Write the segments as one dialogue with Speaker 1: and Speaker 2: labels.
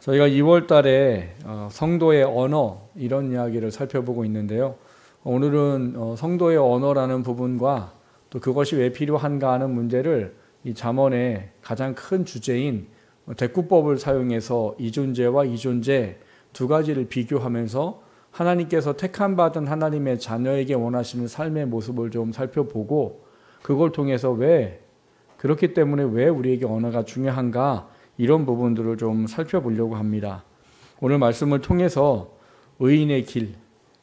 Speaker 1: 저희가 2월 달에 성도의 언어 이런 이야기를 살펴보고 있는데요. 오늘은 성도의 언어라는 부분과 또 그것이 왜 필요한가 하는 문제를 이 잠언의 가장 큰 주제인 대꾸법을 사용해서 이존재와 이존재 두 가지를 비교하면서 하나님께서 택함받은 하나님의 자녀에게 원하시는 삶의 모습을 좀 살펴보고 그걸 통해서 그렇기 때문에 왜 우리에게 언어가 중요한가 이런 부분들을 좀 살펴보려고 합니다. 오늘 말씀을 통해서 의인의 길,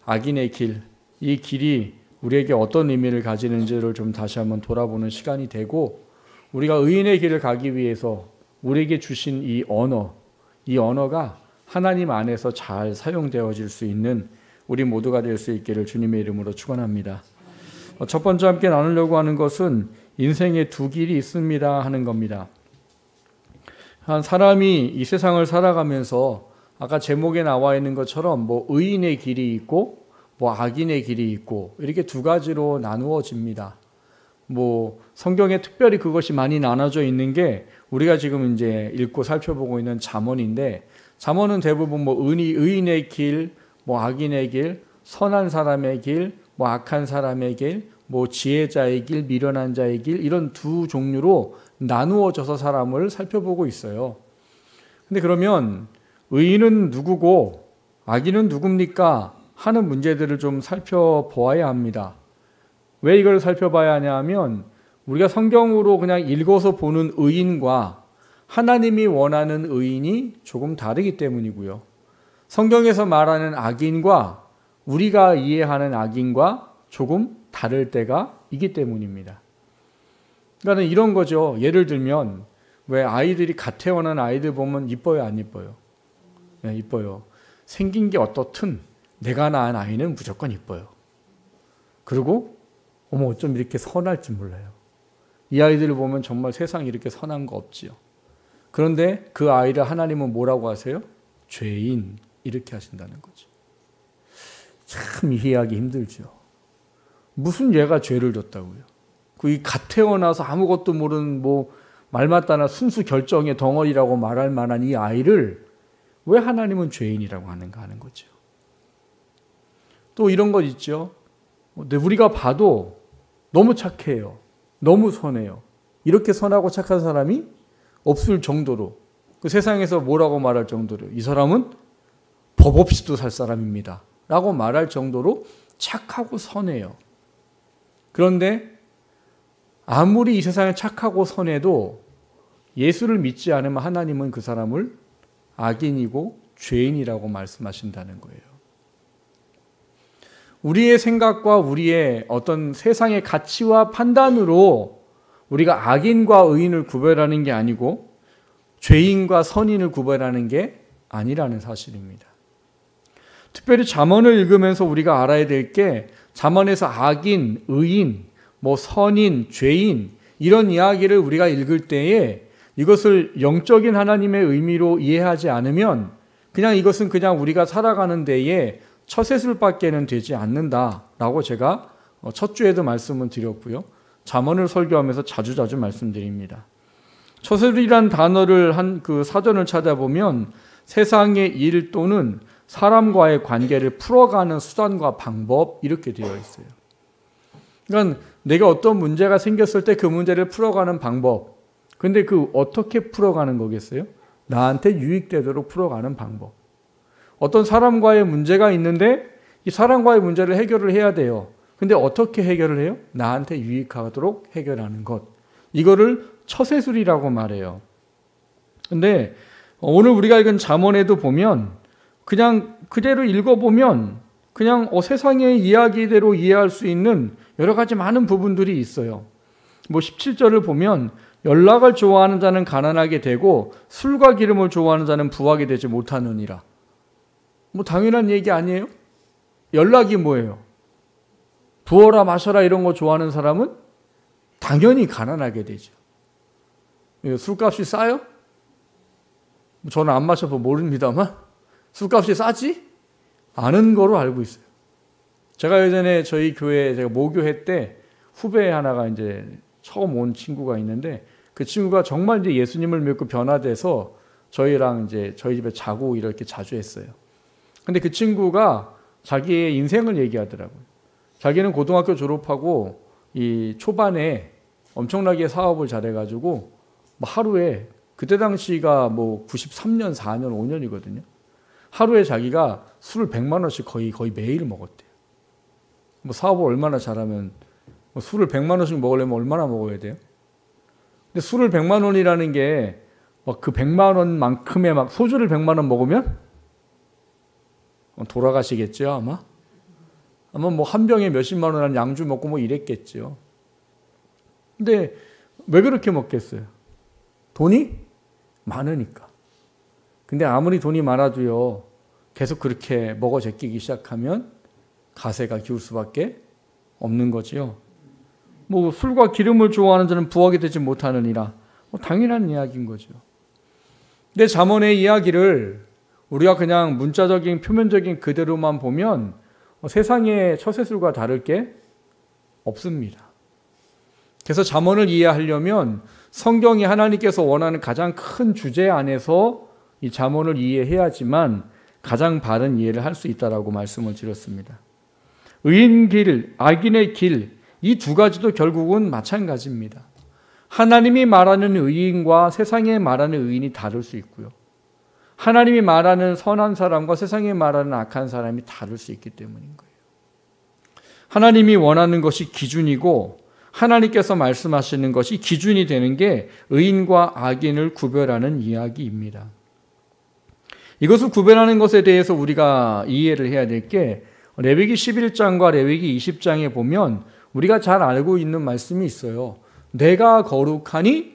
Speaker 1: 악인의 길, 이 길이 우리에게 어떤 의미를 가지는지를 좀 다시 한번 돌아보는 시간이 되고 우리가 의인의 길을 가기 위해서 우리에게 주신 이 언어가 하나님 안에서 잘 사용되어질 수 있는 우리 모두가 될 수 있기를 주님의 이름으로 축원합니다. 첫 번째 함께 나누려고 하는 것은 인생에 두 길이 있습니다 하는 겁니다. 한 사람이 이 세상을 살아가면서 아까 제목에 나와 있는 것처럼 의인의 길이 있고 악인의 길이 있고 이렇게 두 가지로 나누어집니다. 성경에 특별히 그것이 많이 나눠져 있는 게 우리가 지금 이제 읽고 살펴보고 있는 잠언인데 잠언은 대부분 의인의 길, 악인의 길, 선한 사람의 길, 악한 사람의 길, 지혜자의 길, 미련한 자의 길 이런 두 종류로 나누어져서 사람을 살펴보고 있어요. 근데 그러면 의인은 누구고 악인은 누굽니까? 하는 문제들을 좀 살펴보아야 합니다. 왜 이걸 살펴봐야 하냐 하면 우리가 성경으로 그냥 읽어서 보는 의인과 하나님이 원하는 의인이 조금 다르기 때문이고요. 성경에서 말하는 악인과 우리가 이해하는 악인과 조금 다를 때가 있기 때문입니다. 그러니까 이런 거죠. 예를 들면 왜 아이들이 갓 태어난 아이들 보면 이뻐요, 안 이뻐요? 네, 이뻐요. 생긴 게 어떻든 내가 낳은 아이는 무조건 이뻐요. 그리고 어쩜 이렇게 선할지 몰라요. 이 아이들을 보면 정말 세상에 이렇게 선한 거 없지요. 그런데 그 아이를 하나님은 뭐라고 하세요? 죄인 이렇게 하신다는 거죠. 참 이해하기 힘들죠. 무슨 얘가 죄를 졌다고요? 그 갓 태어나서 아무것도 모르는 말 맞다나 순수 결정의 덩어리라고 말할 만한 이 아이를 왜 하나님은 죄인이라고 하는가 하는 거죠. 또 이런 것 있죠. 우리가 봐도 너무 착해요. 너무 선해요. 이렇게 선하고 착한 사람이 없을 정도로 그 세상에서 뭐라고 말할 정도로 이 사람은 법 없이도 살 사람입니다. 라고 말할 정도로 착하고 선해요. 그런데 아무리 이 세상에 착하고 선해도 예수를 믿지 않으면 하나님은 그 사람을 악인이고 죄인이라고 말씀하신다는 거예요. 우리의 생각과 우리의 어떤 세상의 가치와 판단으로 우리가 악인과 의인을 구별하는 게 아니고 죄인과 선인을 구별하는 게 아니라는 사실입니다. 특별히 잠언을 읽으면서 우리가 알아야 될 게 잠언에서 악인, 의인, 선인, 죄인 이런 이야기를 우리가 읽을 때에 이것을 영적인 하나님의 의미로 이해하지 않으면 이것은 그냥 우리가 살아가는 데에 처세술밖에는 되지 않는다라고 제가 첫 주에도 말씀을 드렸고요. 잠언을 설교하면서 자주자주 말씀드립니다. 처세술이란 단어를 한 그 사전을 찾아보면 세상의 일 또는 사람과의 관계를 풀어가는 수단과 방법 이렇게 되어 있어요. 그러니까 내가 어떤 문제가 생겼을 때 그 문제를 풀어가는 방법. 근데 어떻게 풀어가는 거겠어요? 나한테 유익되도록 풀어가는 방법. 어떤 사람과의 문제가 있는데 이 사람과의 문제를 해결을 해야 돼요. 근데 어떻게 해결을 해요? 나한테 유익하도록 해결하는 것. 이거를 처세술이라고 말해요. 근데 오늘 우리가 읽은 잠언에도 보면 그냥 그대로 읽어보면 그냥 세상의 이야기대로 이해할 수 있는 여러 가지 많은 부분들이 있어요. 17절을 보면 연락을 좋아하는 자는 가난하게 되고 술과 기름을 좋아하는 자는 부하게 되지 못하느니라. 당연한 얘기 아니에요? 연락이 뭐예요? 부어라 마셔라 이런 거 좋아하는 사람은 당연히 가난하게 되죠. 술값이 싸요? 저는 안 마셔서 모릅니다만 술값이 싸지? 않은 거로 알고 있어요. 제가 예전에 저희 교회 제가 모교회 때 후배 하나가 이제 처음 온 친구가 있는데 그 친구가 정말 이제 예수님을 믿고 변화돼서 저희랑 이제 저희 집에 자고 이렇게 자주 했어요. 근데 그 친구가 자기의 인생을 얘기하더라고요. 자기는 고등학교 졸업하고 이 초반에 엄청나게 사업을 잘해가지고 뭐 하루에 그때 당시가 뭐 93년, 4년, 5년이거든요. 하루에 자기가 술을 100만 원씩 거의 매일 먹었대요. 뭐 사업을 얼마나 잘하면 뭐 술을 100만 원씩 먹으려면 얼마나 먹어야 돼요? 근데 술을 100만 원이라는 게 막 그 100만 원만큼의 막 소주를 100만 원 먹으면 돌아가시겠죠, 아마? 아마 뭐 한 병에 몇십만 원 한 양주 먹고 뭐 이랬겠죠. 근데 왜 그렇게 먹겠어요? 돈이 많으니까. 근데 아무리 돈이 많아도요, 계속 그렇게 먹어 제끼기 시작하면 가세가 기울 수밖에 없는 거지요. 뭐 술과 기름을 좋아하는 자는 부하게 되지 못하느니라. 뭐 당연한 이야기인 거죠. 근데 잠언의 이야기를 우리가 그냥 문자적인 표면적인 그대로만 보면 세상의 처세술과 다를 게 없습니다. 그래서 잠언을 이해하려면 성경이 하나님께서 원하는 가장 큰 주제 안에서 이 잠언을 이해해야지만 가장 바른 이해를 할 수 있다라고 말씀을 드렸습니다. 의인 길, 악인의 길, 이 두 가지도 결국은 마찬가지입니다. 하나님이 말하는 의인과 세상에 말하는 의인이 다를 수 있고요. 하나님이 말하는 선한 사람과 세상에 말하는 악한 사람이 다를 수 있기 때문인 거예요. 하나님이 원하는 것이 기준이고 하나님께서 말씀하시는 것이 기준이 되는 게 의인과 악인을 구별하는 이야기입니다. 이것을 구별하는 것에 대해서 우리가 이해를 해야 될 게 레위기 11장과 레위기 20장에 보면 우리가 잘 알고 있는 말씀이 있어요. 내가 거룩하니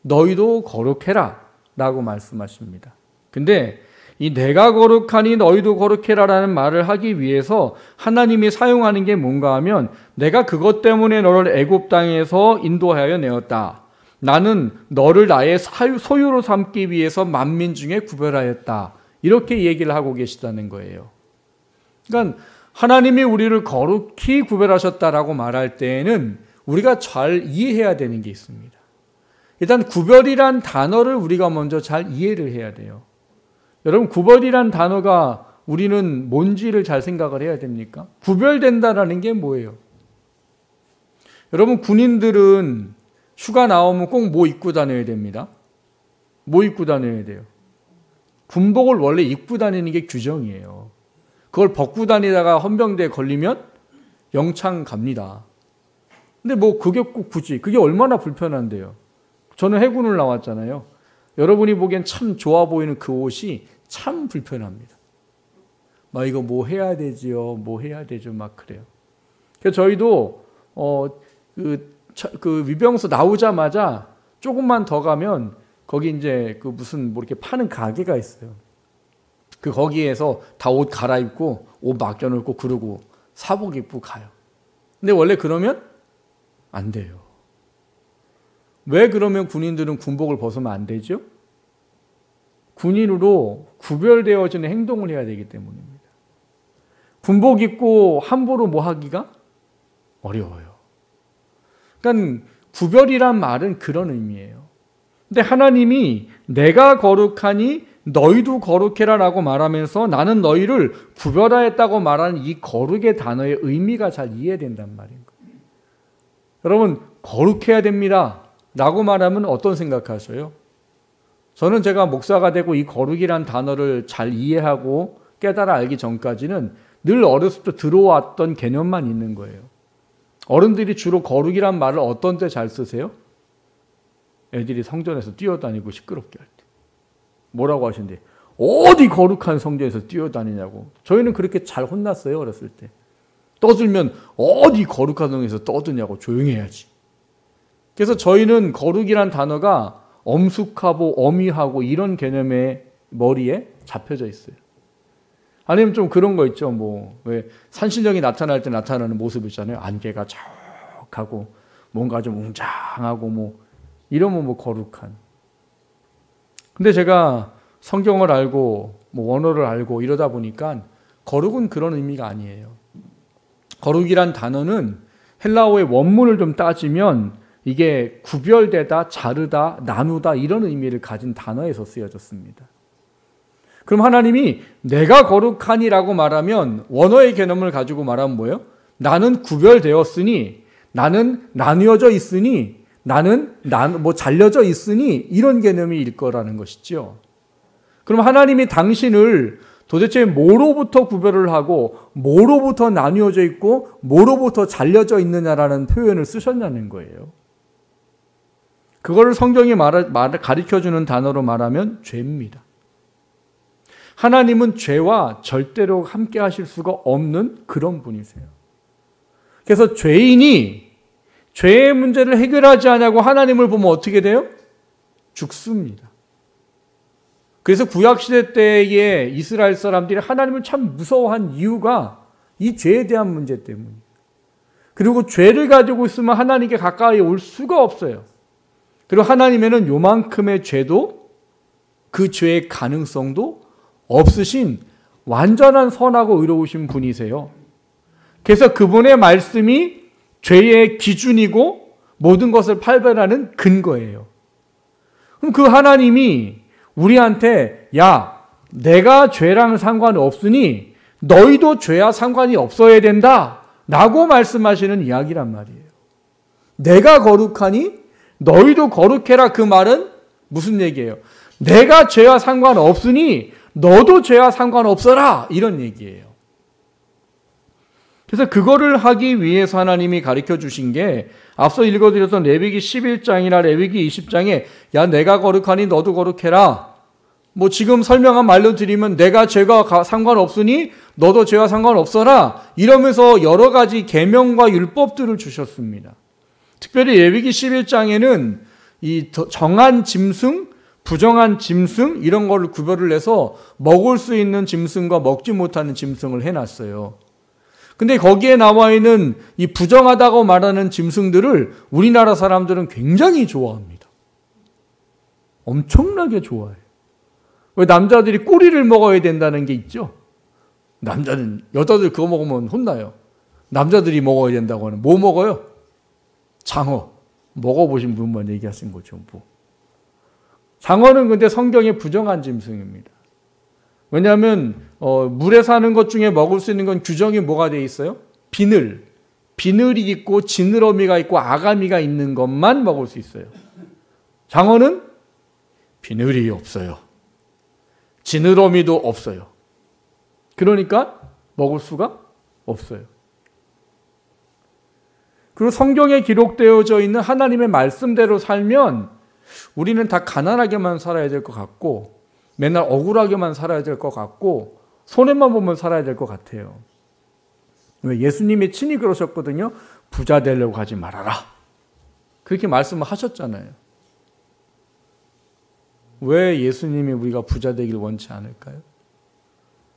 Speaker 1: 너희도 거룩해라 라고 말씀하십니다. 근데 이 내가 거룩하니 너희도 거룩해라라는 말을 하기 위해서 하나님이 사용하는 게 뭔가 하면 내가 그것 때문에 너를 애굽 땅에서 인도하여 내었다. 나는 너를 나의 소유로 삼기 위해서 만민 중에 구별하였다. 이렇게 얘기를 하고 계시다는 거예요. 그러니까 하나님이 우리를 거룩히 구별하셨다라고 말할 때에는 우리가 잘 이해해야 되는 게 있습니다. 일단 구별이란 단어를 우리가 먼저 잘 이해를 해야 돼요. 여러분, 구별이란 단어가 우리는 뭔지를 잘 생각을 해야 됩니까? 구별된다라는 게 뭐예요? 여러분, 군인들은 휴가 나오면 꼭 뭐 입고 다녀야 됩니다. 뭐 입고 다녀야 돼요? 군복을 원래 입고 다니는 게 규정이에요. 그걸 벗고 다니다가 헌병대에 걸리면 영창 갑니다. 근데 뭐 그게 꼭 굳이 그게 얼마나 불편한데요. 저는 해군을 나왔잖아요. 여러분이 보기엔 참 좋아 보이는 그 옷이 참 불편합니다. 막 이거 뭐 해야 되지요, 뭐 해야 되죠, 막 그래요. 그래서 저희도 그 위병소 나오자마자 조금만 더 가면 거기 이제 그 무슨 뭐 이렇게 파는 가게가 있어요. 그 거기에서 다 옷 갈아입고 옷 맡겨놓고 그러고 사복 입고 가요. 근데 원래 그러면 안 돼요. 왜 그러면 군인들은 군복을 벗으면 안 되죠? 군인으로 구별되어지는 행동을 해야 되기 때문입니다. 군복 입고 함부로 뭐 하기가 어려워요. 그러니까 구별이란 말은 그런 의미예요. 근데 하나님이 내가 거룩하니 너희도 거룩해라 라고 말하면서 나는 너희를 구별하였다고 말하는 이 거룩의 단어의 의미가 잘 이해된단 말인 거예요. 여러분, 거룩해야 됩니다 라고 말하면 어떤 생각하셔요? 저는 제가 목사가 되고 이 거룩이란 단어를 잘 이해하고 깨달아 알기 전까지는 늘 어렸을 때 들어왔던 개념만 있는 거예요. 어른들이 주로 거룩이란 말을 어떤 때 잘 쓰세요? 애들이 성전에서 뛰어다니고 시끄럽게 할 때. 뭐라고 하시는데 어디 거룩한 성전에서 뛰어다니냐고. 저희는 그렇게 잘 혼났어요, 어렸을 때. 떠들면 어디 거룩한 성전에서 떠드냐고, 조용히 해야지. 그래서 저희는 거룩이란 단어가 엄숙하고 어미하고 이런 개념의 머리에 잡혀져 있어요. 아니면 좀 그런 거 있죠. 뭐 왜 산신령이 나타날 때 나타나는 모습 있잖아요. 안개가 쫙하고 뭔가 좀 웅장하고 뭐 이러면 뭐 거룩한. 근데 제가 성경을 알고 뭐 원어를 알고 이러다 보니까 거룩은 그런 의미가 아니에요. 거룩이란 단어는 헬라어의 원문을 좀 따지면 이게 구별되다, 자르다, 나누다 이런 의미를 가진 단어에서 쓰여졌습니다. 그럼 하나님이 내가 거룩하니라고 말하면 원어의 개념을 가지고 말하면 뭐예요? 나는 구별되었으니, 나는 나뉘어져 있으니, 나는 잘려져 있으니 이런 개념일 거라는 것이죠. 그럼 하나님이 당신을 도대체 뭐로부터 구별을 하고 뭐로부터 나뉘어져 있고 뭐로부터 잘려져 있느냐라는 표현을 쓰셨냐는 거예요. 그거를 성경이 가르쳐주는 단어로 말하면 죄입니다. 하나님은 죄와 절대로 함께 하실 수가 없는 그런 분이세요. 그래서 죄인이 죄의 문제를 해결하지 않냐고 하나님을 보면 어떻게 돼요? 죽습니다. 그래서 구약시대 때의 이스라엘 사람들이 하나님을 참 무서워한 이유가 이 죄에 대한 문제 때문이에요. 그리고 죄를 가지고 있으면 하나님께 가까이 올 수가 없어요. 그리고 하나님에는 요만큼의 죄도 그 죄의 가능성도 없으신 완전한 선하고 의로우신 분이세요. 그래서 그분의 말씀이 죄의 기준이고 모든 것을 판별하는 근거예요. 그럼 그 하나님이 우리한테 야, 내가 죄랑 상관이 없으니 너희도 죄와 상관이 없어야 된다 라고 말씀하시는 이야기란 말이에요. 내가 거룩하니 너희도 거룩해라. 그 말은 무슨 얘기예요? 내가 죄와 상관없으니 너도 죄와 상관없어라 이런 얘기예요. 그래서 그거를 하기 위해서 하나님이 가르쳐 주신 게 앞서 읽어드렸던 레위기 11장이나 레위기 20장에 야, 내가 거룩하니 너도 거룩해라. 뭐 지금 설명한 말로 드리면 내가 죄가 상관없으니 너도 죄와 상관없어라 이러면서 여러 가지 계명과 율법들을 주셨습니다. 특별히 레위기 11장에는 이 정한 짐승, 부정한 짐승 이런 거를 구별을 해서 먹을 수 있는 짐승과 먹지 못하는 짐승을 해놨어요. 근데 거기에 나와 있는 이 부정하다고 말하는 짐승들을 우리나라 사람들은 굉장히 좋아합니다. 엄청나게 좋아해요. 왜 남자들이 꼬리를 먹어야 된다는 게 있죠? 여자들 그거 먹으면 혼나요. 남자들이 먹어야 된다고 하는 뭐 먹어요? 장어. 먹어보신 분만 얘기하신 거죠. 뭐. 장어는 근데 성경에 부정한 짐승입니다. 왜냐하면 물에 사는 것 중에 먹을 수 있는 건 규정이 뭐가 돼 있어요? 비늘이 있고 지느러미가 있고 아가미가 있는 것만 먹을 수 있어요. 장어는 비늘이 없어요. 지느러미도 없어요. 그러니까 먹을 수가 없어요. 그리고 성경에 기록되어져 있는 하나님의 말씀대로 살면 우리는 다 가난하게만 살아야 될 것 같고 맨날 억울하게만 살아야 될 것 같고 손해만 보면 살아야 될 것 같아요. 왜 예수님이 친히 그러셨거든요. 부자 되려고 하지 말아라. 그렇게 말씀을 하셨잖아요. 왜 예수님이 우리가 부자 되길 원치 않을까요?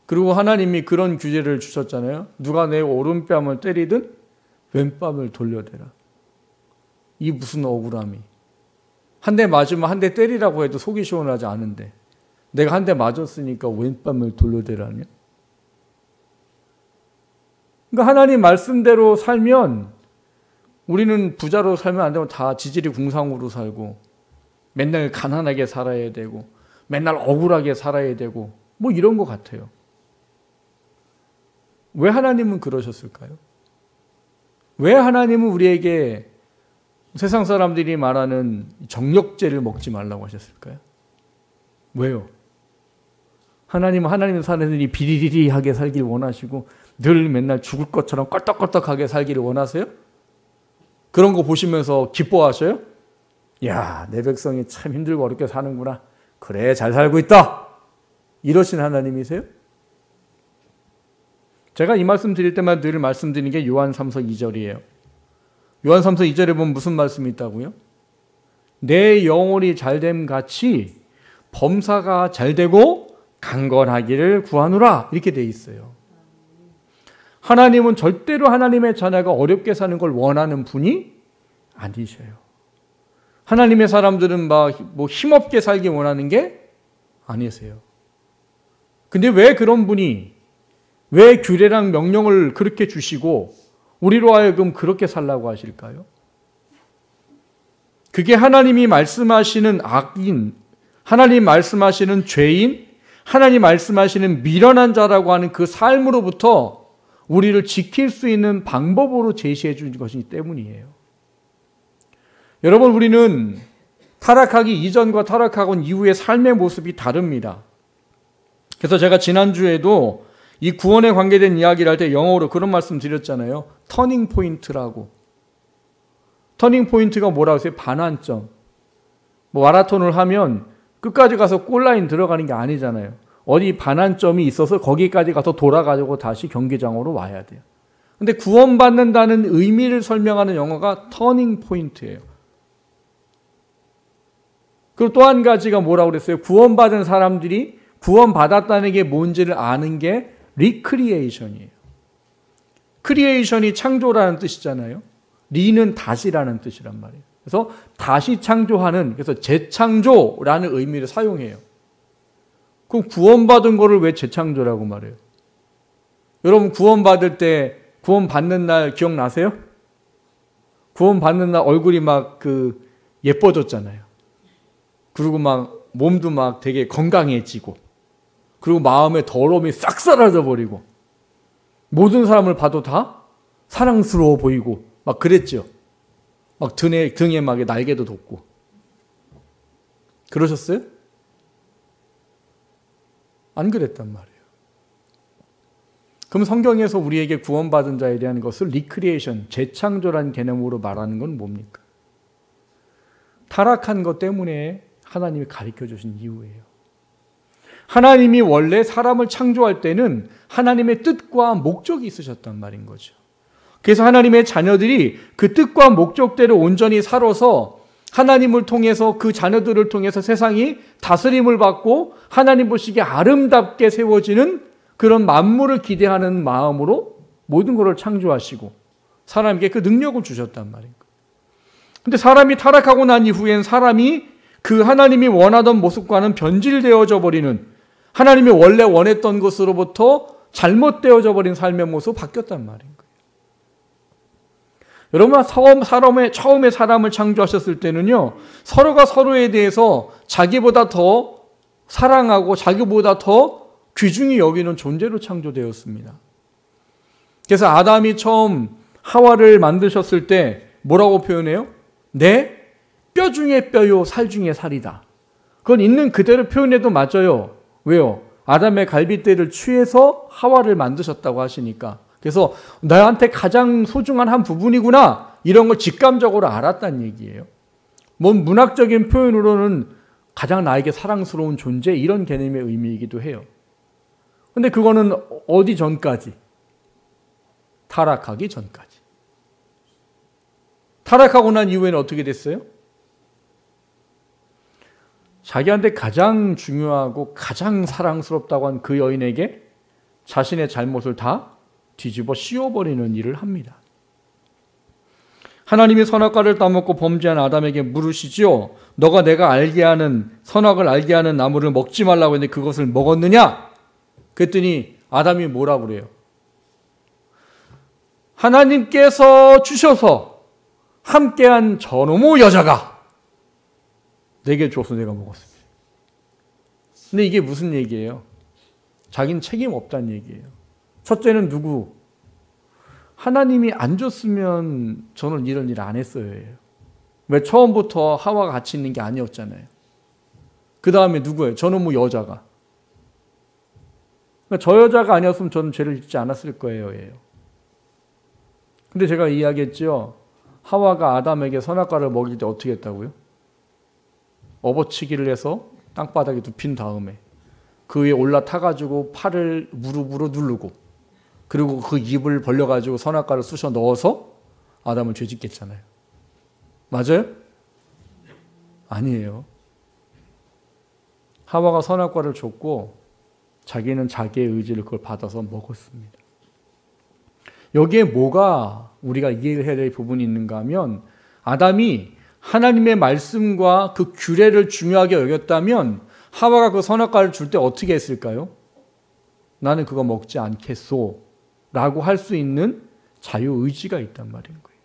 Speaker 1: 그리고 하나님이 그런 규제를 주셨잖아요. 누가 내 오른뺨을 때리든 왼뺨을 돌려대라. 이 무슨 억울함이. 한 대 맞으면 한 대 때리라고 해도 속이 시원하지 않은데 내가 한 대 맞았으니까 왼뺨을 돌려대라냐? 그러니까 하나님 말씀대로 살면 우리는 부자로 살면 안 되고 다 지질이 궁상으로 살고 맨날 가난하게 살아야 되고 맨날 억울하게 살아야 되고 뭐 이런 것 같아요. 왜 하나님은 그러셨을까요? 왜 하나님은 우리에게 세상 사람들이 말하는 정력제를 먹지 말라고 하셨을까요? 왜요? 하나님은 하나님 사람들이 비리리리하게 살길 원하시고 늘 맨날 죽을 것처럼 껄떡껄떡하게 살기를 원하세요? 그런 거 보시면서 기뻐하셔요? 야, 내 백성이 참 힘들고 어렵게 사는구나. 그래, 잘 살고 있다. 이러신 하나님이세요? 제가 이 말씀 드릴 때마다 늘 말씀드리는 게 요한 3서 2절이에요. 요한 3서 2절에 보면 무슨 말씀이 있다고요? 내 영혼이 잘됨 같이 범사가 잘되고 강건하기를 구하노라 이렇게 돼 있어요. 하나님은 절대로 하나님의 자녀가 어렵게 사는 걸 원하는 분이 아니셔요. 하나님의 사람들은 뭐 힘없게 살기 원하는 게 아니세요. 근데 왜 그런 분이 왜 규례랑 명령을 그렇게 주시고 우리로 하여금 그렇게 살라고 하실까요? 그게 하나님이 말씀하시는 악인, 하나님 말씀하시는 죄인, 하나님 말씀하시는 미련한 자라고 하는 그 삶으로부터 우리를 지킬 수 있는 방법으로 제시해 준 것이기 때문이에요. 여러분, 우리는 타락하기 이전과 타락하고 이후의 삶의 모습이 다릅니다. 그래서 제가 지난주에도 이 구원에 관계된 이야기를 할 때 영어로 그런 말씀 드렸잖아요. 터닝 포인트라고. 터닝 포인트가 뭐라고 했어요? 반환점. 뭐 마라톤을 하면 끝까지 가서 골라인 들어가는 게 아니잖아요. 어디 반환점이 있어서 거기까지 가서 돌아가지고 다시 경기장으로 와야 돼요. 근데 구원받는다는 의미를 설명하는 영어가 터닝 포인트예요. 그리고 또 한 가지가 뭐라고 그랬어요? 구원받은 사람들이 구원받았다는 게 뭔지를 아는 게 리크리에이션이에요. 크리에이션이 창조라는 뜻이잖아요. 리는 다시라는 뜻이란 말이에요. 그래서 다시 창조하는, 그래서 재창조라는 의미를 사용해요. 그럼 구원받은 거를 왜 재창조라고 말해요? 여러분, 구원받을 때, 구원받는 날 기억나세요? 구원받는 날 얼굴이 막 예뻐졌잖아요. 그리고 막 몸도 막 되게 건강해지고, 그리고 마음의 더러움이 싹 사라져 버리고, 모든 사람을 봐도 다 사랑스러워 보이고 막 그랬죠. 막 등에 막 날개도 돋고. 그러셨어요? 안 그랬단 말이에요. 그럼 성경에서 우리에게 구원받은 자에 대한 것을 리크리에이션, 재창조라는 개념으로 말하는 건 뭡니까? 타락한 것 때문에 하나님이 가르쳐 주신 이유예요. 하나님이 원래 사람을 창조할 때는 하나님의 뜻과 목적이 있으셨단 말인 거죠. 그래서 하나님의 자녀들이 그 뜻과 목적대로 온전히 살아서 하나님을 통해서, 그 자녀들을 통해서 세상이 다스림을 받고 하나님 보시기에 아름답게 세워지는 그런 만물을 기대하는 마음으로 모든 것을 창조하시고 사람에게 그 능력을 주셨단 말인 거예요. 근데 사람이 타락하고 난 이후엔 사람이 그 하나님이 원하던 모습과는 변질되어져 버리는, 하나님이 원래 원했던 것으로부터 잘못되어져 버린 삶의 모습으로 바뀌었단 말인 거예요. 여러분, 처음에 사람을 창조하셨을 때는요, 서로가 서로에 대해서 자기보다 더 사랑하고 자기보다 더 귀중히 여기는 존재로 창조되었습니다. 그래서 아담이 처음 하와를 만드셨을 때 뭐라고 표현해요? 내 뼈 중에 뼈요, 살 중에 살이다. 그건 있는 그대로 표현해도 맞아요. 왜요? 아담의 갈빗대를 취해서 하와를 만드셨다고 하시니까. 그래서 나한테 가장 소중한 한 부분이구나, 이런 걸 직감적으로 알았다는 얘기예요. 뭔 문학적인 표현으로는 가장 나에게 사랑스러운 존재, 이런 개념의 의미이기도 해요. 근데 그거는 어디 전까지? 타락하기 전까지. 타락하고 난 이후에는 어떻게 됐어요? 자기한테 가장 중요하고 가장 사랑스럽다고 한 그 여인에게 자신의 잘못을 다 뒤집어 씌워버리는 일을 합니다. 하나님이 선악과를 따먹고 범죄한 아담에게 물으시지요. 너가 내가 알게 하는, 선악을 알게 하는 나무를 먹지 말라고 했는데 그것을 먹었느냐? 그랬더니 아담이 뭐라고 그래요? 하나님께서 주셔서 함께한 저놈의 여자가 내게 줘서 내가 먹었습니다. 근데 이게 무슨 얘기예요? 자기는 책임 없다는 얘기예요. 첫째는 누구? 하나님이 안 줬으면 저는 이런 일 안 했어요. 왜? 처음부터 하와가 같이 있는 게 아니었잖아요. 그 다음에 누구예요? 저놈의 여자가. 그러니까 저 여자가 아니었으면 저는 죄를 짓지 않았을 거예요. 근데 제가 이야기했죠. 하와가 아담에게 선악과를 먹일 때 어떻게 했다고요? 업어치기를 해서 땅바닥에 눕힌 다음에 그 위에 올라타가지고 팔을 무릎으로 누르고, 그리고 그 입을 벌려가지고 선악과를 쑤셔 넣어서 아담을 죄짓겠잖아요. 맞아요? 아니에요. 하와가 선악과를 줬고 자기는 자기의 의지를 그걸 받아서 먹었습니다. 여기에 뭐가 우리가 이해를 해야 될 부분이 있는가 하면, 아담이 하나님의 말씀과 그 규례를 중요하게 여겼다면 하와가 그 선악과를 줄 때 어떻게 했을까요? 나는 그거 먹지 않겠소 라고 할 수 있는 자유의지가 있단 말인 거예요.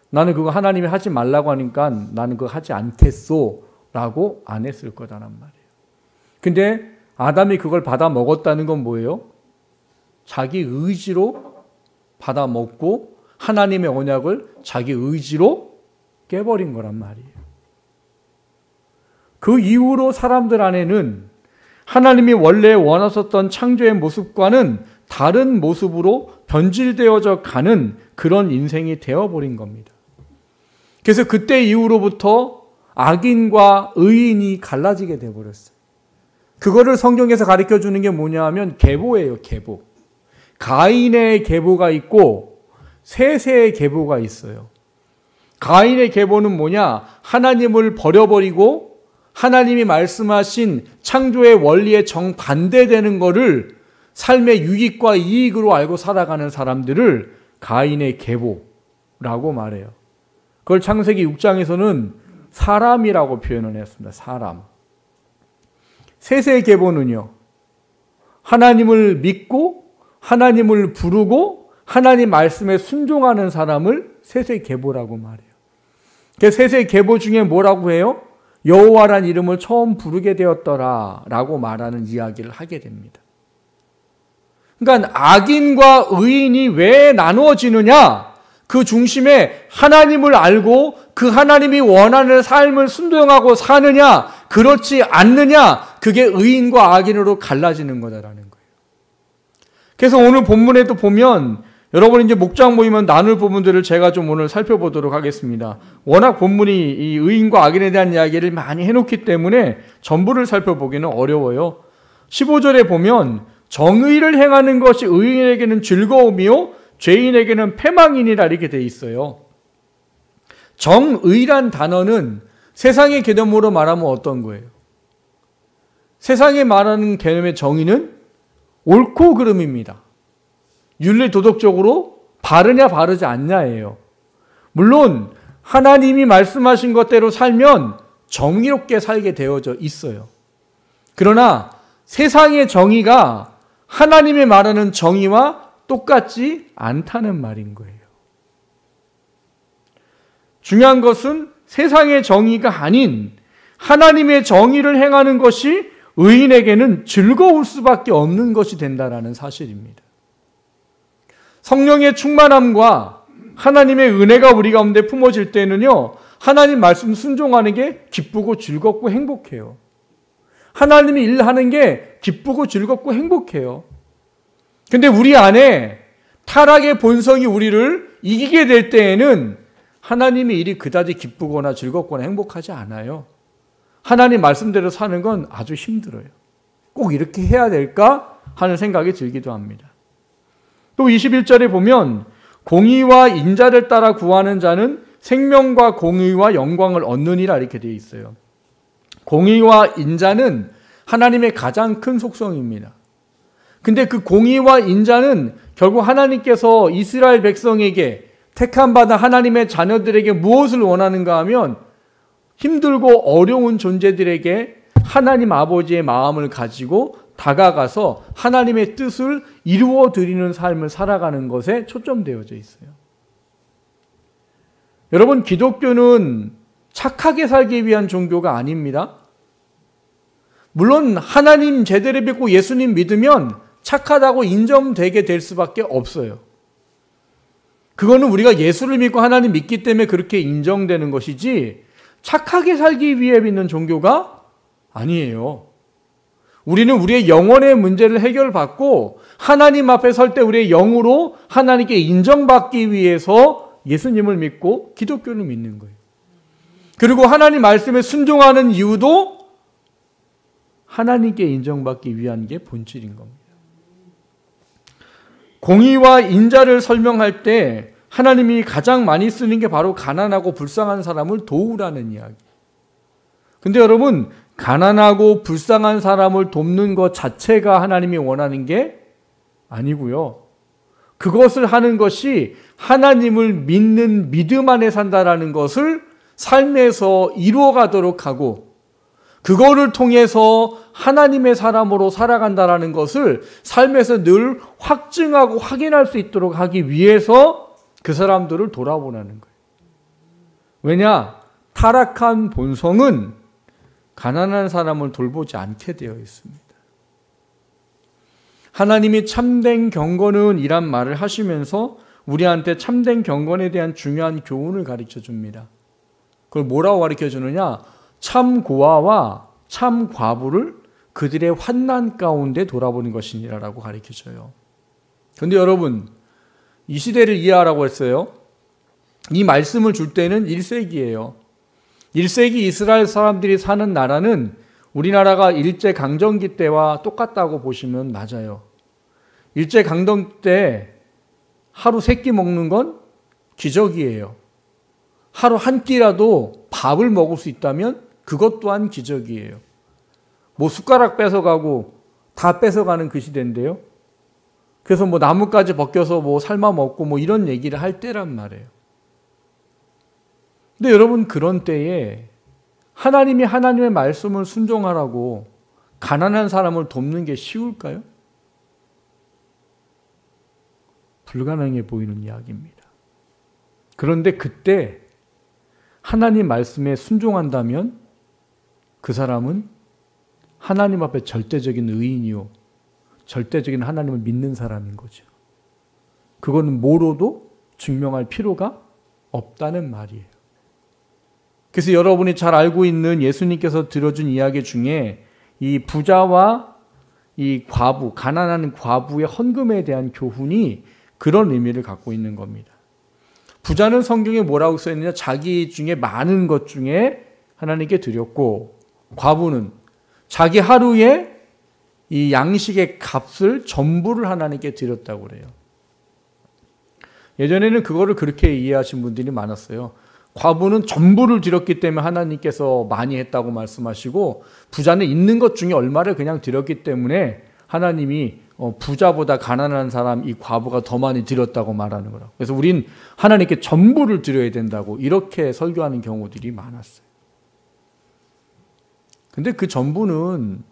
Speaker 1: 나는 그거 하나님이 하지 말라고 하니까 나는 그거 하지 않겠소 라고 안 했을 거다란 말이에요. 근데 아담이 그걸 받아 먹었다는 건 뭐예요? 자기 의지로 받아 먹고 하나님의 언약을 자기 의지로 깨버린 거란 말이에요. 그 이후로 사람들 안에는 하나님이 원래 원하셨던 창조의 모습과는 다른 모습으로 변질되어져 가는 그런 인생이 되어버린 겁니다. 그래서 그때 이후로부터 악인과 의인이 갈라지게 되어버렸어요. 그거를 성경에서 가르쳐 주는 게 뭐냐 하면 계보예요, 계보. 가인의 계보가 있고 셋의 계보가 있어요. 가인의 계보는 뭐냐? 하나님을 버려버리고 하나님이 말씀하신 창조의 원리에 정반대되는 거를 삶의 유익과 이익으로 알고 살아가는 사람들을 가인의 계보라고 말해요. 그걸 창세기 6장에서는 사람이라고 표현을 했습니다. 사람. 셋의 계보는요, 하나님을 믿고 하나님을 부르고 하나님 말씀에 순종하는 사람을 셋의 계보라고 말해요. 그 셋의 계보 중에 뭐라고 해요? 여호와란 이름을 처음 부르게 되었더라 라고 말하는 이야기를 하게 됩니다. 그러니까 악인과 의인이 왜 나누어지느냐? 그 중심에 하나님을 알고 그 하나님이 원하는 삶을 순종하고 사느냐, 그렇지 않느냐, 그게 의인과 악인으로 갈라지는 거다라는 거예요. 그래서 오늘 본문에도 보면 여러분 이제 목장 모이면 나눌 부분들을 제가 좀 오늘 살펴보도록 하겠습니다. 워낙 본문이 이 의인과 악인에 대한 이야기를 많이 해놓기 때문에 전부를 살펴보기는 어려워요. 15절에 보면 정의를 행하는 것이 의인에게는 즐거움이요 죄인에게는 패망이니라 이렇게 돼 있어요. 정의란 단어는 세상의 개념으로 말하면 어떤 거예요? 세상에 말하는 개념의 정의는 옳고 그름입니다. 윤리 도덕적으로 바르냐 바르지 않냐예요. 물론 하나님이 말씀하신 것대로 살면 정의롭게 살게 되어져 있어요. 그러나 세상의 정의가 하나님이 말하는 정의와 똑같지 않다는 말인 거예요. 중요한 것은 세상의 정의가 아닌 하나님의 정의를 행하는 것이 의인에게는 즐거울 수밖에 없는 것이 된다는 사실입니다. 성령의 충만함과 하나님의 은혜가 우리 가운데 품어질 때는요, 하나님 말씀 순종하는 게 기쁘고 즐겁고 행복해요. 하나님이 일하는 게 기쁘고 즐겁고 행복해요. 근데 우리 안에 타락의 본성이 우리를 이기게 될 때에는 하나님의 일이 그다지 기쁘거나 즐겁거나 행복하지 않아요. 하나님 말씀대로 사는 건 아주 힘들어요. 꼭 이렇게 해야 될까 하는 생각이 들기도 합니다. 또 21절에 보면 공의와 인자를 따라 구하는 자는 생명과 공의와 영광을 얻느니라 이렇게 되어 있어요. 공의와 인자는 하나님의 가장 큰 속성입니다. 근데 그 공의와 인자는 결국 하나님께서 이스라엘 백성에게 택함받은 하나님의 자녀들에게 무엇을 원하는가 하면 힘들고 어려운 존재들에게 하나님 아버지의 마음을 가지고 다가가서 하나님의 뜻을 이루어 드리는 삶을 살아가는 것에 초점되어져 있어요. 여러분, 기독교는 착하게 살기 위한 종교가 아닙니다. 물론 하나님 제대로 믿고 예수님 믿으면 착하다고 인정되게 될 수밖에 없어요. 그거는 우리가 예수를 믿고 하나님 믿기 때문에 그렇게 인정되는 것이지 착하게 살기 위해 믿는 종교가 아니에요. 우리는 우리의 영혼의 문제를 해결받고 하나님 앞에 설 때 우리의 영으로 하나님께 인정받기 위해서 예수님을 믿고 기독교를 믿는 거예요. 그리고 하나님 말씀에 순종하는 이유도 하나님께 인정받기 위한 게 본질인 겁니다. 공의와 인자를 설명할 때 하나님이 가장 많이 쓰는 게 바로 가난하고 불쌍한 사람을 도우라는 이야기. 근데 여러분, 가난하고 불쌍한 사람을 돕는 것 자체가 하나님이 원하는 게 아니고요. 그것을 하는 것이 하나님을 믿는 믿음 안에 산다라는 것을 삶에서 이루어가도록 하고 그거를 통해서 하나님의 사람으로 살아간다라는 것을 삶에서 늘 확증하고 확인할 수 있도록 하기 위해서 그 사람들을 돌아보라는 거예요. 왜냐? 타락한 본성은 가난한 사람을 돌보지 않게 되어 있습니다. 하나님이 참된 경건은 이란 말을 하시면서 우리한테 참된 경건에 대한 중요한 교훈을 가르쳐 줍니다. 그걸 뭐라고 가르쳐 주느냐? 참 고아와 참 과부를 그들의 환난 가운데 돌아보는 것이니라라고 가르쳐 줘요. 그런데 여러분, 이 시대를 이해하라고 했어요. 이 말씀을 줄 때는 1세기예요. 1세기 이스라엘 사람들이 사는 나라는 우리나라가 일제강점기 때와 똑같다고 보시면 맞아요. 일제강점기 때 하루 3끼 먹는 건 기적이에요. 하루 한 끼라도 밥을 먹을 수 있다면 그것 또한 기적이에요. 뭐 숟가락 뺏어가고 다 뺏어가는 그 시대인데요. 그래서 뭐 나뭇가지 벗겨서 뭐 삶아 먹고 뭐 이런 얘기를 할 때란 말이에요. 근데 여러분, 그런 때에 하나님이 하나님의 말씀을 순종하라고 가난한 사람을 돕는 게 쉬울까요? 불가능해 보이는 이야기입니다. 그런데 그때 하나님 말씀에 순종한다면 그 사람은 하나님 앞에 절대적인 의인이요, 절대적인 하나님을 믿는 사람인 거죠. 그거는 뭐로도 증명할 필요가 없다는 말이에요. 그래서 여러분이 잘 알고 있는 예수님께서 들어준 이야기 중에 이 부자와 이 과부, 가난한 과부의 헌금에 대한 교훈이 그런 의미를 갖고 있는 겁니다. 부자는 성경에 뭐라고 써있느냐? 자기 중에 많은 것 중에 하나님께 드렸고, 과부는 자기 하루에 이 양식의 값을 전부를 하나님께 드렸다고 그래요. 예전에는 그거를 그렇게 이해하신 분들이 많았어요. 과부는 전부를 드렸기 때문에 하나님께서 많이 했다고 말씀하시고, 부자는 있는 것 중에 얼마를 그냥 드렸기 때문에 하나님이 부자보다 가난한 사람, 이 과부가 더 많이 드렸다고 말하는 거라고. 그래서 우린 하나님께 전부를 드려야 된다고 이렇게 설교하는 경우들이 많았어요. 근데 그 전부는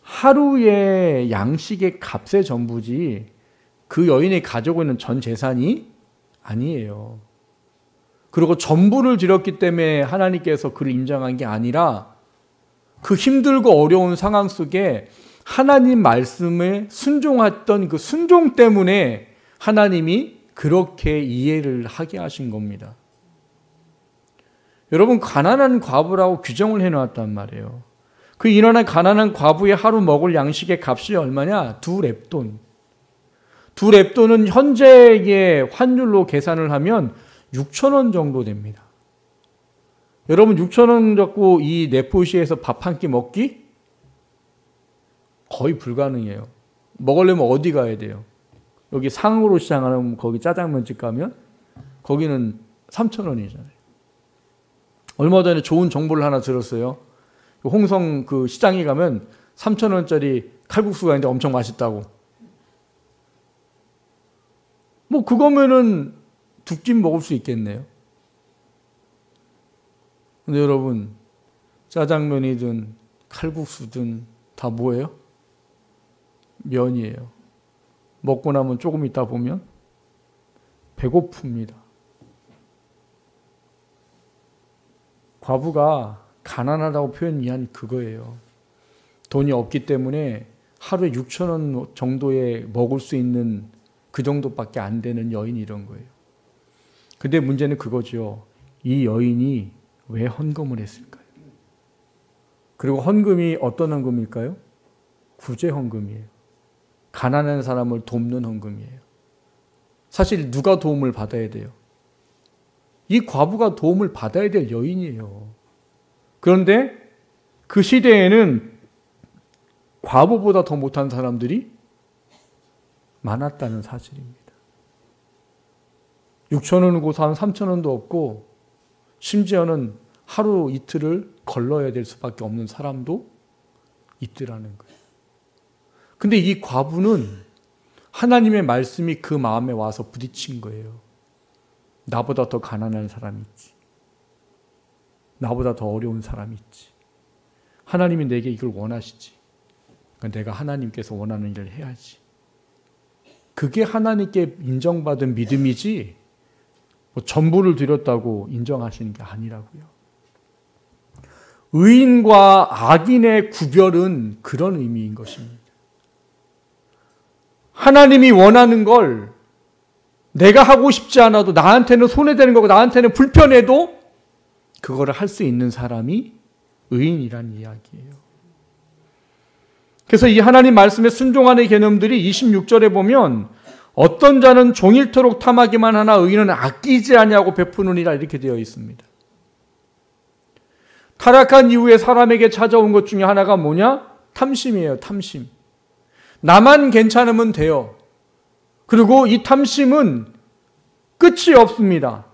Speaker 1: 하루의 양식의 값의 전부지 그 여인이 가지고 있는 전 재산이 아니에요. 그리고 전부를 드렸기 때문에 하나님께서 그를 인정한 게 아니라 그 힘들고 어려운 상황 속에 하나님 말씀에 순종했던 그 순종 때문에 하나님이 그렇게 이해를 하게 하신 겁니다. 여러분, 가난한 과부라고 규정을 해놓았단 말이에요. 그 인원한 가난한 과부의 하루 먹을 양식의 값이 얼마냐? 2렙돈. 2렙돈은 현재의 환율로 계산을 하면 6,000원 정도 됩니다. 여러분, 6,000원 갖고 이 네포시에서 밥 한 끼 먹기? 거의 불가능해요. 먹으려면 어디 가야 돼요? 여기 상으로 시장하면 거기 짜장면집 가면 거기는 3,000원이잖아요. 얼마 전에 좋은 정보를 하나 들었어요. 홍성 그 시장에 가면 3,000원짜리 칼국수가 있는데 엄청 맛있다고. 뭐 그거면은 2끼 먹을 수 있겠네요. 근데 여러분, 짜장면이든 칼국수든 다 뭐예요? 면이에요. 먹고 나면 조금 있다 보면 배고픕니다. 과부가 가난하다고 표현한 그거예요. 돈이 없기 때문에 하루에 6,000원 정도에 먹을 수 있는 그 정도밖에 안 되는 여인이 이런 거예요. 근데 문제는 그거죠. 이 여인이 왜 헌금을 했을까요? 그리고 헌금이 어떤 헌금일까요? 구제 헌금이에요. 가난한 사람을 돕는 헌금이에요. 사실 누가 도움을 받아야 돼요? 이 과부가 도움을 받아야 될 여인이에요. 그런데 그 시대에는 과부보다 더 못한 사람들이 많았다는 사실입니다. 6,000원을 고사 3,000원도 없고 심지어는 하루 이틀을 걸러야 될 수밖에 없는 사람도 있더라는 거예요. 근데 이 과부는 하나님의 말씀이 그 마음에 와서 부딪힌 거예요. 나보다 더 가난한 사람이 있지. 나보다 더 어려운 사람이 있지. 하나님이 내게 이걸 원하시지. 그러니까 내가 하나님께서 원하는 일을 해야지. 그게 하나님께 인정받은 믿음이지 전부를 드렸다고 인정하시는 게 아니라고요. 의인과 악인의 구별은 그런 의미인 것입니다. 하나님이 원하는 걸 내가 하고 싶지 않아도 나한테는 손해되는 거고 나한테는 불편해도 그거를 할 수 있는 사람이 의인이란 이야기예요. 그래서 이 하나님 말씀에 순종하는 개념들이 26절에 보면 어떤 자는 종일토록 탐하기만 하나 의인은 아끼지 아니하고 베푸느니라 이렇게 되어 있습니다. 타락한 이후에 사람에게 찾아온 것 중에 하나가 뭐냐? 탐심이에요. 탐심. 나만 괜찮으면 돼요. 그리고 이 탐심은 끝이 없습니다.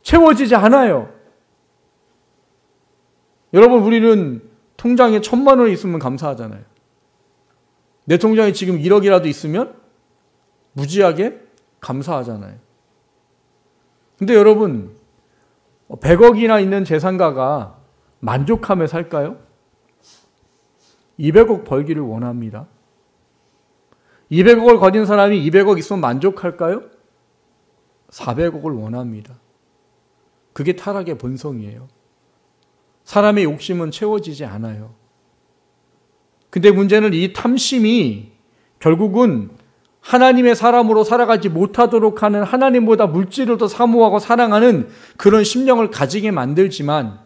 Speaker 1: 채워지지 않아요. 여러분, 우리는 통장에 1,000만 원이 있으면 감사하잖아요. 내 통장에 지금 1억이라도 있으면 무지하게 감사하잖아요. 근데 여러분, 100억이나 있는 재산가가 만족하며 살까요? 200억 벌기를 원합니다. 200억을 가진 사람이 200억 있으면 만족할까요? 400억을 원합니다. 그게 타락의 본성이에요. 사람의 욕심은 채워지지 않아요. 근데 문제는 이 탐심이 결국은 하나님의 사람으로 살아가지 못하도록 하는, 하나님보다 물질을 더 사모하고 사랑하는 그런 심령을 가지게 만들지만,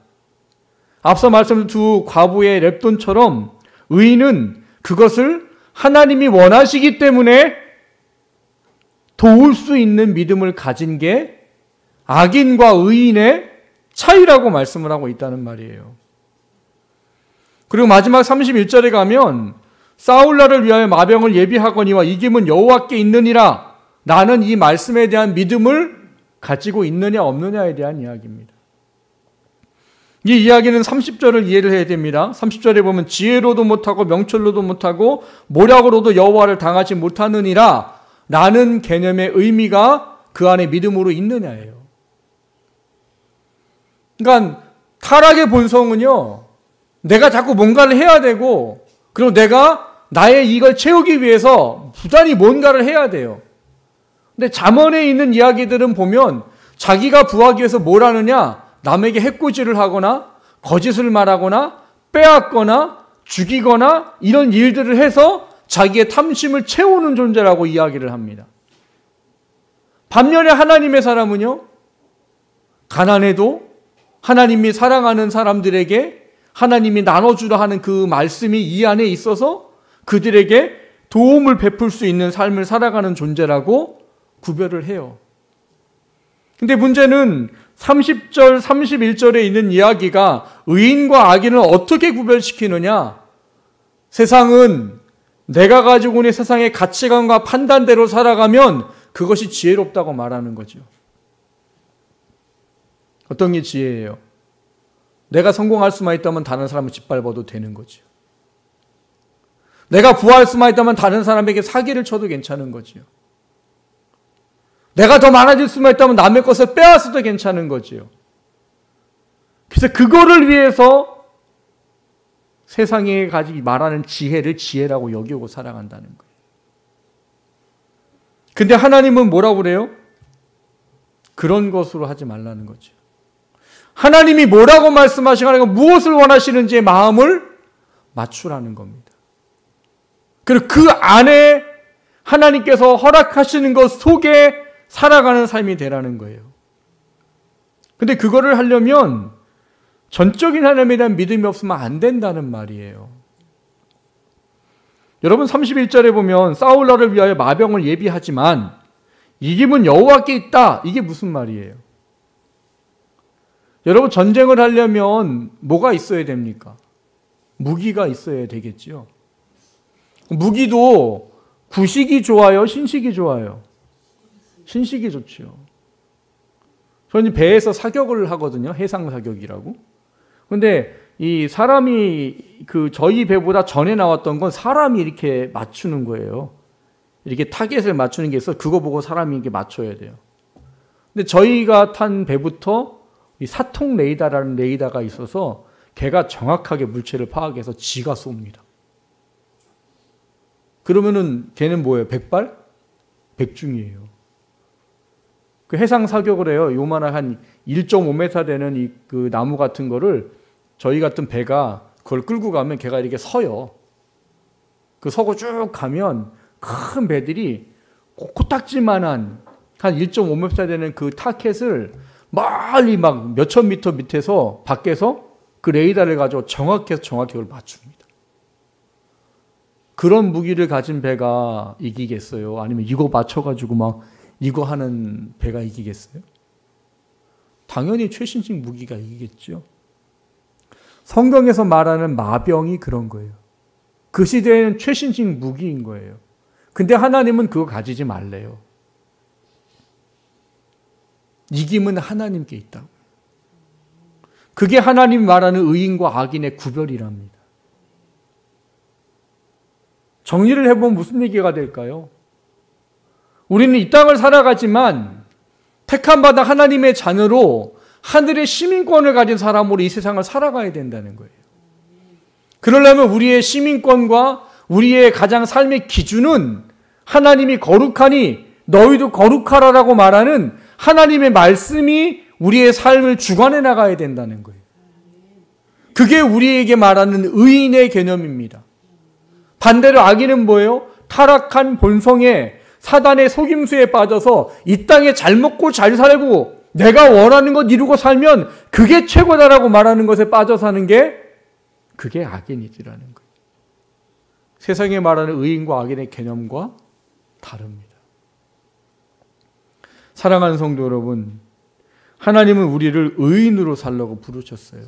Speaker 1: 앞서 말씀드린 두 과부의 렙돈처럼 의인은 그것을 하나님이 원하시기 때문에 도울 수 있는 믿음을 가진 게 악인과 의인의 차이라고 말씀을 하고 있다는 말이에요. 그리고 마지막 31절에 가면 싸울날을 위하여 마병을 예비하거니와 이김은 여호와께 있느니라. 나는 이 말씀에 대한 믿음을 가지고 있느냐 없느냐에 대한 이야기입니다. 이 이야기는 30절을 이해를 해야 됩니다. 30절에 보면 지혜로도 못하고 명철로도 못하고 모략으로도 여호와를 당하지 못하느니라 라는 개념의 의미가 그 안에 믿음으로 있느냐예요. 그러니까 타락의 본성은요, 내가 자꾸 뭔가를 해야 되고, 그리고 내가 나의 이걸 채우기 위해서 부단히 뭔가를 해야 돼요. 근데 잠언에 있는 이야기들은 보면 자기가 부하기 위해서 뭘 하느냐? 남에게 해코지를 하거나 거짓을 말하거나 빼앗거나 죽이거나 이런 일들을 해서 자기의 탐심을 채우는 존재라고 이야기를 합니다. 반면에 하나님의 사람은요, 가난해도 하나님이 사랑하는 사람들에게 하나님이 나눠주라 하는 그 말씀이 이 안에 있어서 그들에게 도움을 베풀 수 있는 삶을 살아가는 존재라고 구별을 해요. 근데 문제는 30절, 31절에 있는 이야기가 의인과 악인을 어떻게 구별시키느냐? 세상은 내가 가지고 있는 세상의 가치관과 판단대로 살아가면 그것이 지혜롭다고 말하는 거죠. 어떤 게 지혜예요? 내가 성공할 수만 있다면 다른 사람을 짓밟아도 되는 거죠. 내가 부할 수만 있다면 다른 사람에게 사기를 쳐도 괜찮은 거죠. 내가 더 많아질 수만 있다면 남의 것을 빼앗아도 괜찮은 거지요. 그래서 그거를 위해서 세상에 가지고 말하는 지혜를 지혜라고 여기고 살아간다는 거예요. 근데 하나님은 뭐라고 그래요? 그런 것으로 하지 말라는 거죠. 하나님이 뭐라고 말씀하시고 무엇을 원하시는지의 마음을 맞추라는 겁니다. 그리고 그 안에 하나님께서 허락하시는 것 속에 살아가는 삶이 되라는 거예요. 근데 그거를 하려면 전적인 하나님에 대한 믿음이 없으면 안 된다는 말이에요. 여러분 31절에 보면 싸울날을 위하여 마병을 예비하지만 이김은 여호와께 있다. 이게 무슨 말이에요? 여러분 전쟁을 하려면 뭐가 있어야 됩니까? 무기가 있어야 되겠죠. 무기도 구식이 좋아요? 신식이 좋아요? 신식이 좋죠. 저는 배에서 사격을 하거든요. 해상 사격이라고. 근데 이 사람이 저희 배보다 전에 나왔던 건 사람이 이렇게 맞추는 거예요. 이렇게 타겟을 맞추는 게 있어. 그거 보고 사람이 이렇게 맞춰야 돼요. 근데 저희가 탄 배부터 이 사통 레이더라는 레이더가 있어서 걔가 정확하게 물체를 파악해서 지가 쏩니다. 그러면은 걔는 뭐예요? 백발? 백중이에요. 그 해상 사격을 해요. 요만한 한 1.5m 되는 그 나무 같은 거를 저희 같은 배가 그걸 끌고 가면 걔가 이렇게 서요. 그 서고 쭉 가면 큰 배들이 코딱지만한 한 1.5m 되는 그 타켓을 멀리 막 몇천 미터 밑에서 밖에서 그 레이더를 가지고 정확히 그걸 맞춥니다. 그런 무기를 가진 배가 이기겠어요? 아니면 이거 맞춰가지고 막 이거 하는 배가 이기겠어요? 당연히 최신식 무기가 이기겠죠. 성경에서 말하는 마병이 그런 거예요. 그 시대에는 최신식 무기인 거예요. 근데 하나님은 그거 가지지 말래요. 이김은 하나님께 있다고. 그게 하나님이 말하는 의인과 악인의 구별이랍니다. 정리를 해보면 무슨 얘기가 될까요? 우리는 이 땅을 살아가지만 택함받아 하나님의 자녀로 하늘의 시민권을 가진 사람으로 이 세상을 살아가야 된다는 거예요. 그러려면 우리의 시민권과 우리의 가장 삶의 기준은 하나님이 거룩하니 너희도 거룩하라라고 말하는 하나님의 말씀이 우리의 삶을 주관해 나가야 된다는 거예요. 그게 우리에게 말하는 의인의 개념입니다. 반대로 악인은 뭐예요? 타락한 본성에 사단의 속임수에 빠져서 이 땅에 잘 먹고 잘 살고 내가 원하는 것 이루고 살면 그게 최고다라고 말하는 것에 빠져 사는 게 그게 악인이지라는 거예요. 세상에 말하는 의인과 악인의 개념과 다릅니다. 사랑하는 성도 여러분, 하나님은 우리를 의인으로 살라고 부르셨어요.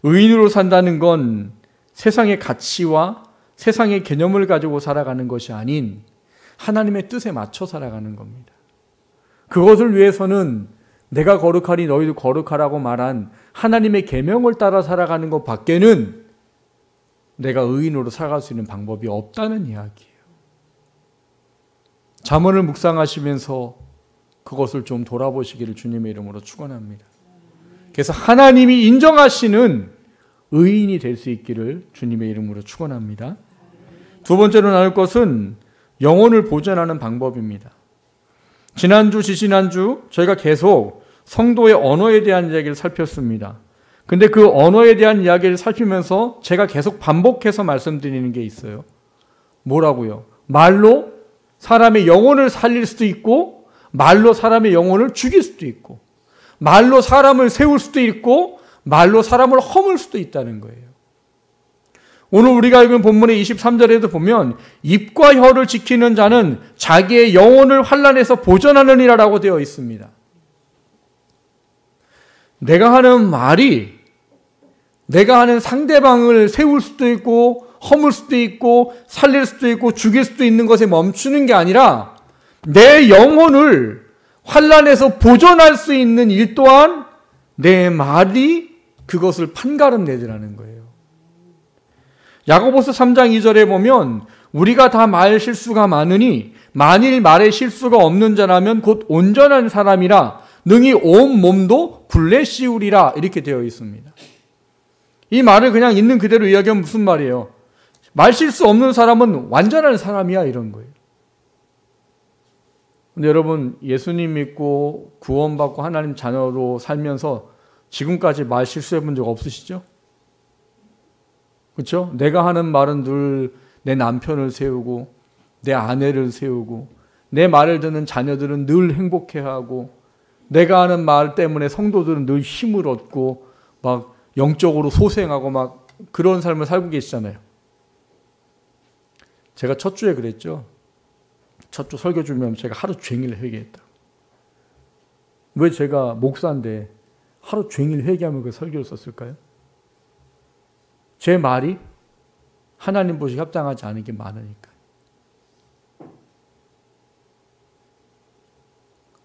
Speaker 1: 의인으로 산다는 건 세상의 가치와 세상의 개념을 가지고 살아가는 것이 아닌 하나님의 뜻에 맞춰 살아가는 겁니다. 그것을 위해서는 내가 거룩하니 너희도 거룩하라고 말한 하나님의 계명을 따라 살아가는 것 밖에는 내가 의인으로 살아갈 수 있는 방법이 없다는 이야기예요. 잠언을 묵상하시면서 그것을 좀 돌아보시기를 주님의 이름으로 축원합니다. 그래서 하나님이 인정하시는 의인이 될 수 있기를 주님의 이름으로 축원합니다. 두 번째로 나눌 것은 영혼을 보존하는 방법입니다. 지난주, 지지난주 저희가 계속 성도의 언어에 대한 이야기를 살폈습니다. 근데 그 언어에 대한 이야기를 살피면서 제가 계속 반복해서 말씀드리는 게 있어요. 뭐라고요? 말로 사람의 영혼을 살릴 수도 있고 말로 사람의 영혼을 죽일 수도 있고 말로 사람을 세울 수도 있고 말로 사람을 허물 수도 있다는 거예요. 오늘 우리가 읽은 본문의 23절에도 보면 입과 혀를 지키는 자는 자기의 영혼을 환난에서 보존하느니라라고 되어 있습니다. 내가 하는 말이 내가 하는 상대방을 세울 수도 있고 허물 수도 있고 살릴 수도 있고 죽일 수도 있는 것에 멈추는 게 아니라 내 영혼을 환난에서 보존할 수 있는 일 또한 내 말이 그것을 판가름내더라는 거예요. 야고보서 3장 2절에 보면 우리가 다 말 실수가 많으니 만일 말에 실수가 없는 자라면 곧 온전한 사람이라 능히 온 몸도 굴레 씌우리라 이렇게 되어 있습니다. 이 말을 그냥 있는 그대로 이야기하면 무슨 말이에요? 말 실수 없는 사람은 완전한 사람이야 이런 거예요. 근데 여러분 예수님 믿고 구원받고 하나님 자녀로 살면서 지금까지 말 실수해 본 적 없으시죠? 그렇죠? 내가 하는 말은 늘 내 남편을 세우고 내 아내를 세우고 내 말을 듣는 자녀들은 늘 행복해하고 내가 하는 말 때문에 성도들은 늘 힘을 얻고 막 영적으로 소생하고 막 그런 삶을 살고 계시잖아요. 제가 첫 주에 그랬죠. 첫 주 설교 주면 제가 하루 종일 회개했다. 왜 제가 목사인데 하루 종일 회개하면 그 설교를 썼을까요? 제 말이 하나님 보시기에 합당하지 않은 게 많으니까.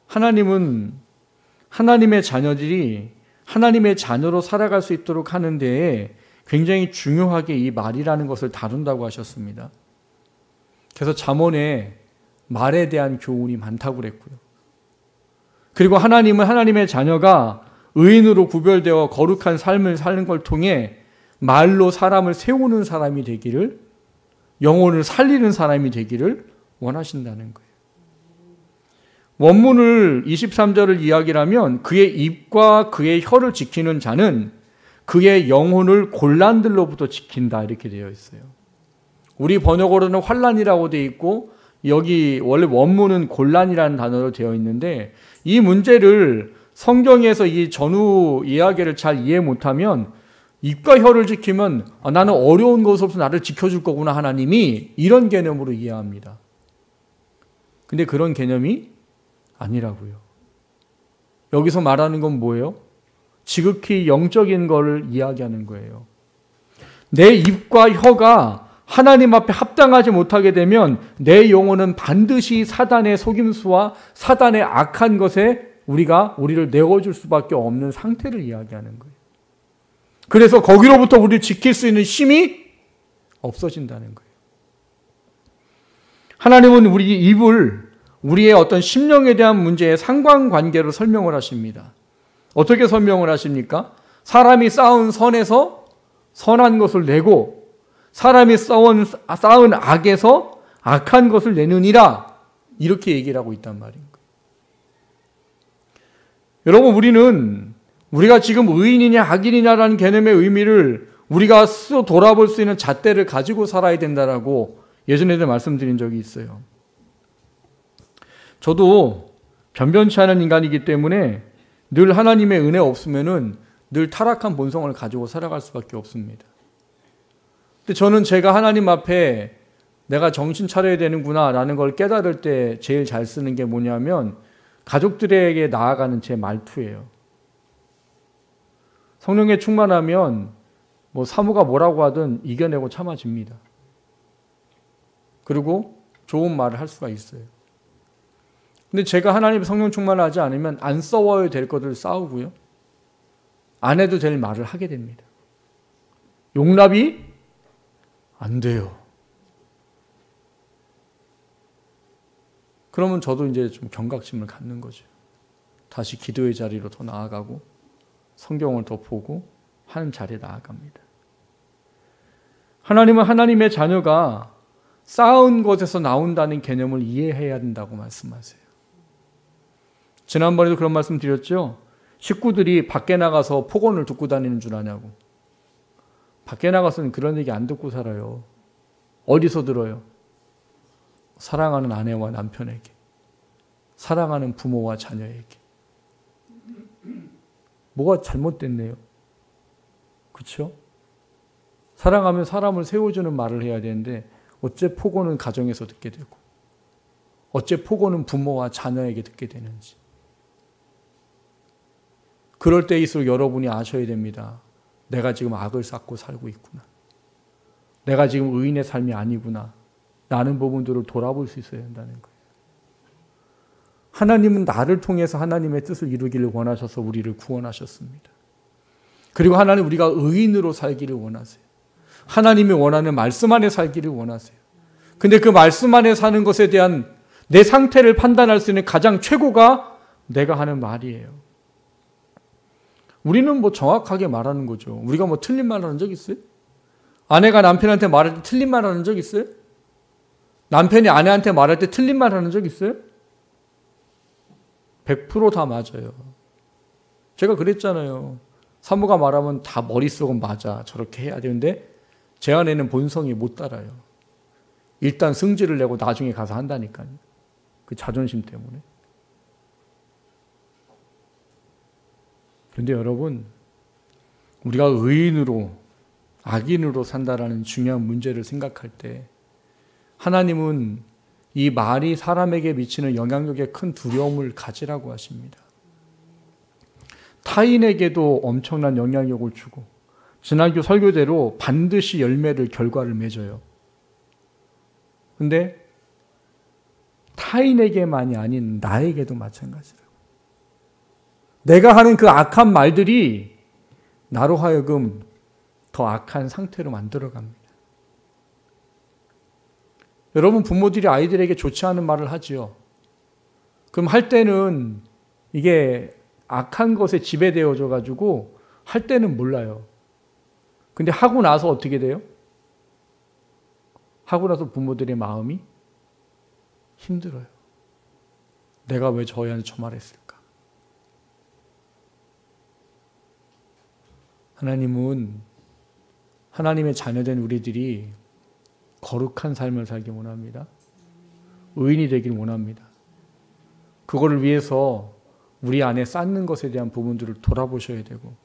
Speaker 1: 하나님은 하나님의 자녀들이 하나님의 자녀로 살아갈 수 있도록 하는 데에 굉장히 중요하게 이 말이라는 것을 다룬다고 하셨습니다. 그래서 잠언에 말에 대한 교훈이 많다고 그랬고요. 그리고 하나님은 하나님의 자녀가 의인으로 구별되어 거룩한 삶을 사는 걸 통해 말로 사람을 세우는 사람이 되기를, 영혼을 살리는 사람이 되기를 원하신다는 거예요. 원문을 23절을 이야기를 하면 그의 입과 그의 혀를 지키는 자는 그의 영혼을 곤란들로부터 지킨다 이렇게 되어 있어요. 우리 번역어로는 환난이라고 되어 있고 여기 원래 원문은 곤란이라는 단어로 되어 있는데 이 문제를 성경에서 이 전후 이야기를 잘 이해 못하면 입과 혀를 지키면 나는 어려운 것으로서 나를 지켜줄 거구나 하나님이 이런 개념으로 이해합니다. 근데 그런 개념이 아니라고요. 여기서 말하는 건 뭐예요? 지극히 영적인 걸 이야기하는 거예요. 내 입과 혀가 하나님 앞에 합당하지 못하게 되면 내 영혼은 반드시 사단의 속임수와 사단의 악한 것에 우리를 내어줄 수밖에 없는 상태를 이야기하는 거예요. 그래서 거기로부터 우리를 지킬 수 있는 힘이 없어진다는 거예요. 하나님은 우리 입을 우리의 어떤 심령에 대한 문제의 상관관계로 설명을 하십니다. 어떻게 설명을 하십니까? 사람이 쌓은 선에서 선한 것을 내고 사람이 쌓은 악에서 악한 것을 내느니라 이렇게 얘기를 하고 있단 말인 거예요. 여러분 우리가 지금 의인이냐 악인이냐라는 개념의 의미를 우리가 스스로 돌아볼 수 있는 잣대를 가지고 살아야 된다라고 예전에도 말씀드린 적이 있어요. 저도 변변치 않은 인간이기 때문에 늘 하나님의 은혜 없으면은 늘 타락한 본성을 가지고 살아갈 수밖에 없습니다. 근데 저는 제가 하나님 앞에 내가 정신 차려야 되는구나 라는 걸 깨달을 때 제일 잘 쓰는 게 뭐냐면 가족들에게 나아가는 제 말투예요. 성령에 충만하면 사모가 뭐라고 하든 이겨내고 참아집니다. 그리고 좋은 말을 할 수가 있어요. 근데 제가 하나님의 성령 충만을 하지 않으면 안 싸워야 될 것들을 싸우고요. 안 해도 될 말을 하게 됩니다. 용납이 안 돼요. 그러면 저도 이제 좀 경각심을 갖는 거죠. 다시 기도의 자리로 더 나아가고 성경을 더 보고 하는 자리에 나아갑니다. 하나님은 하나님의 자녀가 쌓은 것에서 나온다는 개념을 이해해야 된다고 말씀하세요. 지난번에도 그런 말씀 드렸죠. 식구들이 밖에 나가서 폭언을 듣고 다니는 줄 아냐고. 밖에 나가서는 그런 얘기 안 듣고 살아요. 어디서 들어요? 사랑하는 아내와 남편에게, 사랑하는 부모와 자녀에게. 뭐가 잘못됐네요. 그렇죠? 사랑하면 사람을 세워주는 말을 해야 되는데 어째 폭언은 가정에서 듣게 되고 어째 폭언은 부모와 자녀에게 듣게 되는지. 그럴 때일수록 여러분이 아셔야 됩니다. 내가 지금 악을 쌓고 살고 있구나. 내가 지금 의인의 삶이 아니구나. 라는 부분들을 돌아볼 수 있어야 한다는 거예요. 하나님은 나를 통해서 하나님의 뜻을 이루기를 원하셔서 우리를 구원하셨습니다. 그리고 하나님 우리가 의인으로 살기를 원하세요. 하나님이 원하는 말씀 안에 살기를 원하세요. 근데 그 말씀 안에 사는 것에 대한 내 상태를 판단할 수 있는 가장 최고가 내가 하는 말이에요. 우리는 정확하게 말하는 거죠. 우리가 틀린 말 하는 적 있어요? 아내가 남편한테 말할 때 틀린 말 하는 적 있어요? 남편이 아내한테 말할 때 틀린 말 하는 적 있어요? 100% 다 맞아요. 제가 그랬잖아요. 사모가 말하면 다 머릿속은 맞아. 저렇게 해야 되는데 제 안에는 본성이 못 따라요. 일단 승질을 내고 나중에 가서 한다니까요. 그 자존심 때문에. 그런데 여러분, 우리가 의인으로 악인으로 산다라는 중요한 문제를 생각할 때 하나님은 이 말이 사람에게 미치는 영향력에 큰 두려움을 가지라고 하십니다. 타인에게도 엄청난 영향력을 주고 지난주 설교대로 반드시 결과를 맺어요. 근데 타인에게만이 아닌 나에게도 마찬가지라고. 내가 하는 그 악한 말들이 나로 하여금 더 악한 상태로 만들어갑니다. 여러분 부모들이 아이들에게 좋지 않은 말을 하지요. 그럼 할 때는 이게 악한 것에 지배되어져 가지고 할 때는 몰라요. 근데 하고 나서 어떻게 돼요? 하고 나서 부모들의 마음이 힘들어요. 내가 왜 저희한테 저 말했을까? 하나님은 하나님의 자녀된 우리들이 거룩한 삶을 살기 원합니다. 의인이 되길 원합니다. 그거를 위해서 우리 안에 쌓는 것에 대한 부분들을 돌아보셔야 되고,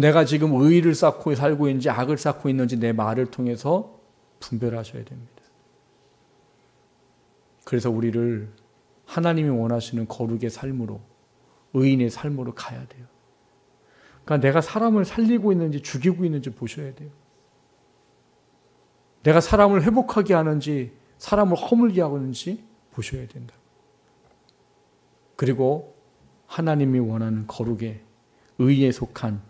Speaker 1: 내가 지금 의의를 쌓고 살고 있는지 악을 쌓고 있는지 내 말을 통해서 분별하셔야 됩니다. 그래서 우리를 하나님이 원하시는 거룩의 삶으로, 의인의 삶으로 가야 돼요. 그러니까 내가 사람을 살리고 있는지 죽이고 있는지 보셔야 돼요. 내가 사람을 회복하게 하는지 사람을 허물게 하고 있는지 보셔야 된다. 그리고 하나님이 원하는 거룩의 의에 속한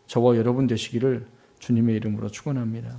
Speaker 1: 저와 여러분 되시기를 주님의 이름으로 축원합니다.